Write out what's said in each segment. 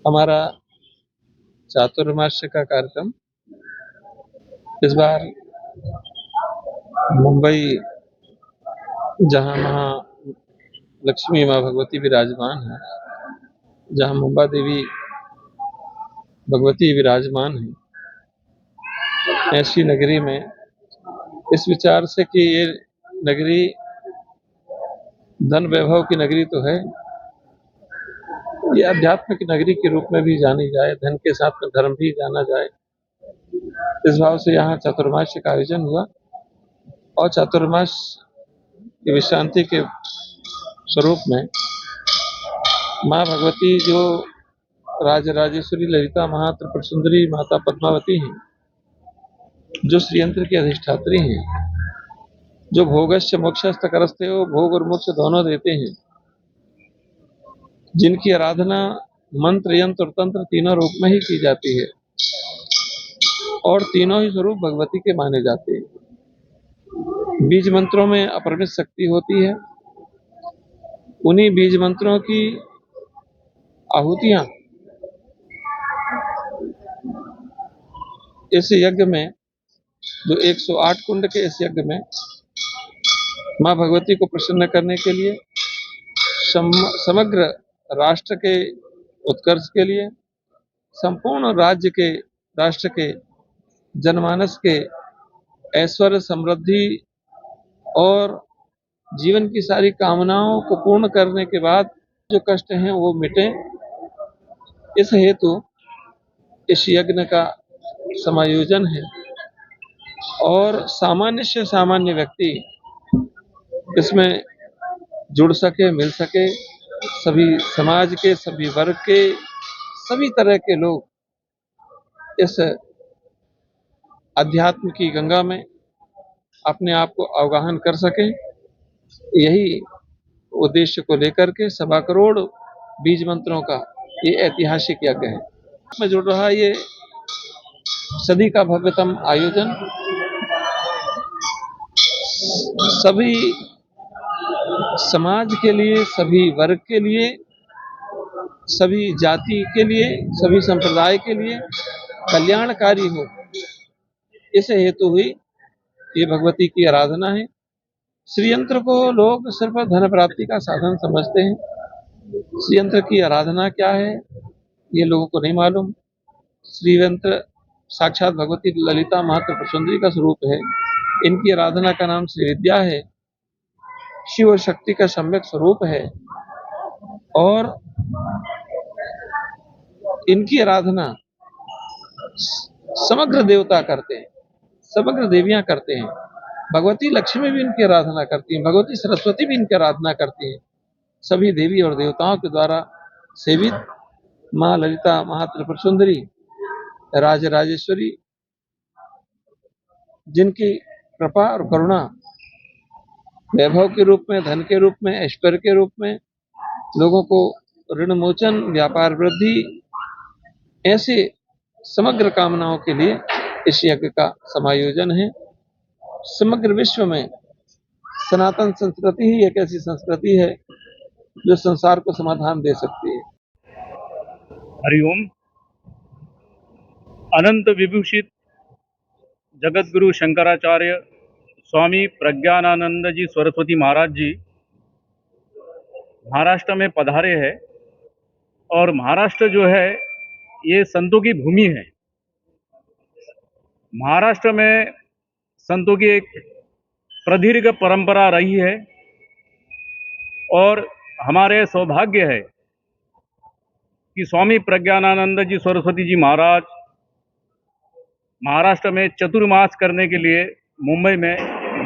हमारा चातुर्मास्य का कार्यक्रम इस बार मुंबई, जहाँ लक्ष्मी माँ भगवती विराजमान है, जहाँ मुंबा देवी भगवती विराजमान है, ऐसी नगरी में इस विचार से कि ये नगरी धन वैभव की नगरी तो है, ये अध्यात्म की नगरी के रूप में भी जानी जाए, धन के साथ में धर्म भी जाना जाए, इस भाव से यहाँ चातुर्मास्य का आयोजन हुआ। और चातुर्मास की विश्रांति के स्वरूप में माँ भगवती जो राजराजेश्वरी ललिता महात्रिपुर सुंदरी माता पद्मावती हैं, जो श्रीयंत्र की अधिष्ठात्री हैं, जो भोगश्च मोक्षश्च करस्ते हो, भोग और मोक्ष दोनों देते हैं, जिनकी आराधना मंत्र यंत्र और तंत्र तीनों रूप में ही की जाती है और तीनों ही स्वरूप भगवती के माने जाते हैं। बीज मंत्रों में अपरिमित शक्ति होती है। उन्हीं बीज मंत्रों की आहुतियां इस यज्ञ में, जो 108 कुंड के इस यज्ञ में माँ भगवती को प्रसन्न करने के लिए, समग्र राष्ट्र के उत्कर्ष के लिए, संपूर्ण राज्य के, राष्ट्र के जनमानस के ऐश्वर्य समृद्धि और जीवन की सारी कामनाओं को पूर्ण करने के बाद जो कष्ट हैं वो मिटे, इस हेतु इस यज्ञ का समायोजन है। और सामान्य से सामान्य व्यक्ति इसमें जुड़ सके, मिल सके, सभी समाज के, सभी वर्ग के, सभी तरह के लोग इस अध्यात्म की गंगा में अपने आप को अवगाहन कर सके, यही उद्देश्य को लेकर के 1.25 करोड़ बीज मंत्रों का ये ऐतिहासिक यज्ञ है। में जुड़ रहा ये सदी का भव्यतम आयोजन सभी समाज के लिए, सभी वर्ग के लिए, सभी जाति के लिए, सभी संप्रदाय के लिए कल्याणकारी हो, इस हेतु ही ये भगवती की आराधना है। श्रीयंत्र को लोग सिर्फ धन प्राप्ति का साधन समझते हैं। श्रीयंत्र की आराधना क्या है ये लोगों को नहीं मालूम। श्रीयंत्र साक्षात भगवती ललिता महात्रिपुर सुंदरी का स्वरूप है। इनकी आराधना का नाम श्री विद्या है, शिव और शक्ति का सम्यक स्वरूप है। और इनकी आराधना समग्र देवता करते हैं, समग्र देवियां करते हैं। भगवती लक्ष्मी भी इनकी आराधना करती हैं, भगवती सरस्वती भी इनकी आराधना करती हैं। सभी देवी और देवताओं के द्वारा सेवित माँ ललिता महात्रिपुर सुंदरी राजराजेश्वरी, जिनकी कृपा और करुणा वैभव के रूप में, धन के रूप में, ऐश्वर्य के रूप में, लोगों को ऋण मोचन, व्यापार वृद्धि, ऐसे समग्र कामनाओं के लिए इस यज्ञ का समायोजन है। समग्र विश्व में सनातन संस्कृति ही एक ऐसी संस्कृति है जो संसार को समाधान दे सकती है। हरिओम। अनंत विभूषित जगतगुरु शंकराचार्य स्वामी प्रज्ञानानंद जी सरस्वती महाराज जी महाराष्ट्र में पधारे हैं। और महाराष्ट्र जो है ये संतों की भूमि है। महाराष्ट्र में संतों की एक प्रदीर्घ परंपरा रही है और हमारे सौभाग्य है कि स्वामी प्रज्ञानानंद जी सरस्वती जी महाराज महाराष्ट्र में चतुर्मास करने के लिए मुंबई में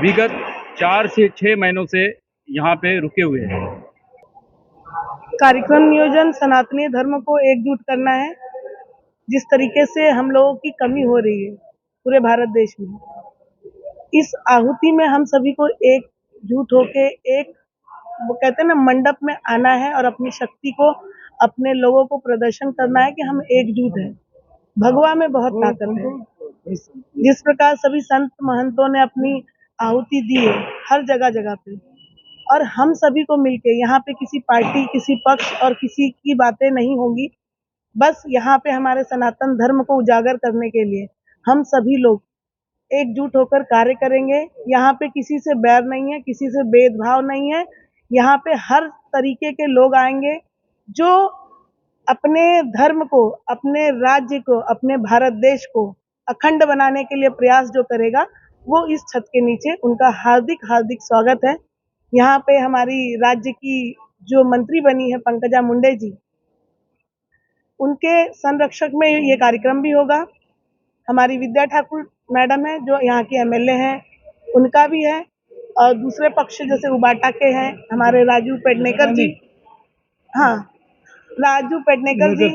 विगत 4 से 6 महीनों से यहाँ पे रुके हुए हैं। कार्यक्रम नियोजन सनातनी धर्म को एकजुट करना है। जिस तरीके से हम लोगों की कमी हो रही है पूरे भारत देश में, इस आहुति में हम सभी को एकजुट होके एक, वो कहते हैं ना, मंडप में आना है और अपनी शक्ति को, अपने लोगों को प्रदर्शन करना है कि हम एकजुट हैं। भगवा में बहुत ताकत है। जिस प्रकार सभी संत महंतों ने अपनी आहुति दी है हर जगह जगह पे, और हम सभी को मिलके यहाँ पे किसी पार्टी, किसी पक्ष और किसी की बातें नहीं होंगी। बस यहाँ पे हमारे सनातन धर्म को उजागर करने के लिए हम सभी लोग एकजुट होकर कार्य करेंगे। यहाँ पे किसी से बैर नहीं है, किसी से भेदभाव नहीं है। यहाँ पे हर तरीके के लोग आएंगे जो अपने धर्म को, अपने राज्य को, अपने भारत देश को अखंड बनाने के लिए प्रयास जो करेगा, वो इस छत के नीचे उनका हार्दिक हार्दिक स्वागत है। यहाँ पे हमारी राज्य की जो मंत्री बनी है पंकजा मुंडे जी, उनके संरक्षक में ये कार्यक्रम भी होगा। हमारी विद्या ठाकुर मैडम है जो यहाँ की एमएलए हैं, उनका भी है। और दूसरे पक्ष जैसे उबाटा के हैं हमारे राजू पेडनेकर जी, हाँ राजू पेडनेकर जी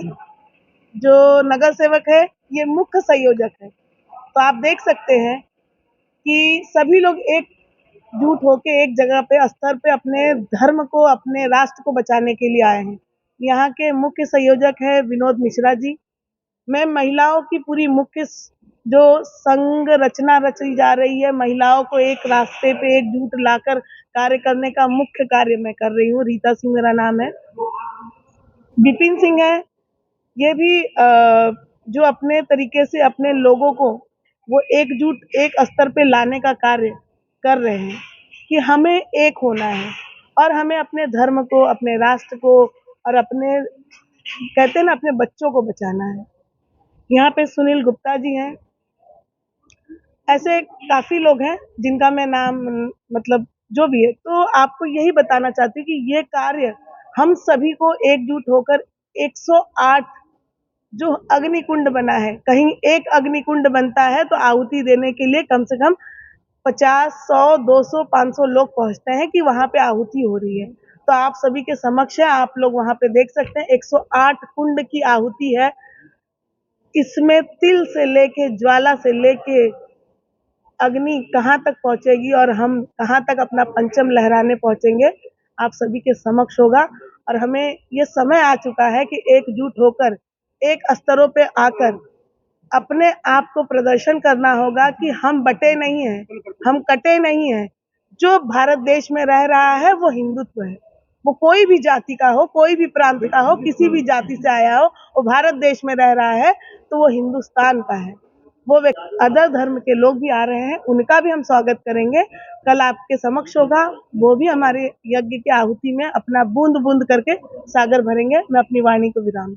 जो नगर सेवक है, ये मुख्य संयोजक है। तो आप देख सकते हैं कि सभी लोग एकजुट होके एक जगह पे स्तर पे अपने धर्म को, अपने राष्ट्र को बचाने के लिए आए हैं। यहाँ के मुख्य संयोजक है विनोद मिश्रा जी। मैं महिलाओं की पूरी मुख्य जो संघ रचना रची जा रही है, महिलाओं को एक रास्ते पे एकजुट लाकर कार्य करने का मुख्य कार्य मैं कर रही हूँ। रीता सिंह मेरा नाम है। विपिन सिंह है, ये भी जो अपने तरीके से अपने लोगों को वो एकजुट एक स्तर पे लाने का कार्य कर रहे हैं कि हमें एक होना है और हमें अपने धर्म को, अपने राष्ट्र को और अपने कहते हैं ना अपने बच्चों को बचाना है। यहाँ पे सुनील गुप्ता जी हैं, ऐसे काफी लोग हैं जिनका मैं नाम मतलब जो भी है। तो आपको यही बताना चाहती हूँ कि ये कार्य हम सभी को एकजुट होकर 108 जो अग्निकुंड बना है, कहीं एक अग्निकुंड बनता है तो आहुति देने के लिए कम से कम 50, 100, 200, 500 लोग पहुंचते हैं कि वहां पे आहुति हो रही है। तो आप सभी के समक्ष है, आप लोग वहां पे देख सकते हैं 108 कुंड की आहुति है। इसमें तिल से लेके, ज्वाला से लेके अग्नि कहाँ तक पहुंचेगी और हम कहाँ तक अपना पंचम लहराने पहुंचेंगे, आप सभी के समक्ष होगा। और हमें ये समय आ चुका है कि एकजुट होकर एक स्तरों पे आकर अपने आप को प्रदर्शन करना होगा कि हम बटे नहीं हैं, हम कटे नहीं हैं। जो भारत देश में रह रहा है वो हिंदुत्व है। वो कोई भी जाति का हो, कोई भी प्रांत का हो, किसी भी जाति से आया हो, वो भारत देश में रह रहा है तो वो हिंदुस्तान का है। वो अदर धर्म के लोग भी आ रहे हैं, उनका भी हम स्वागत करेंगे। कल आपके समक्ष होगा, वो भी हमारे यज्ञ की आहुति में अपना बूंद बूंद करके सागर भरेंगे। मैं अपनी वाणी को विराम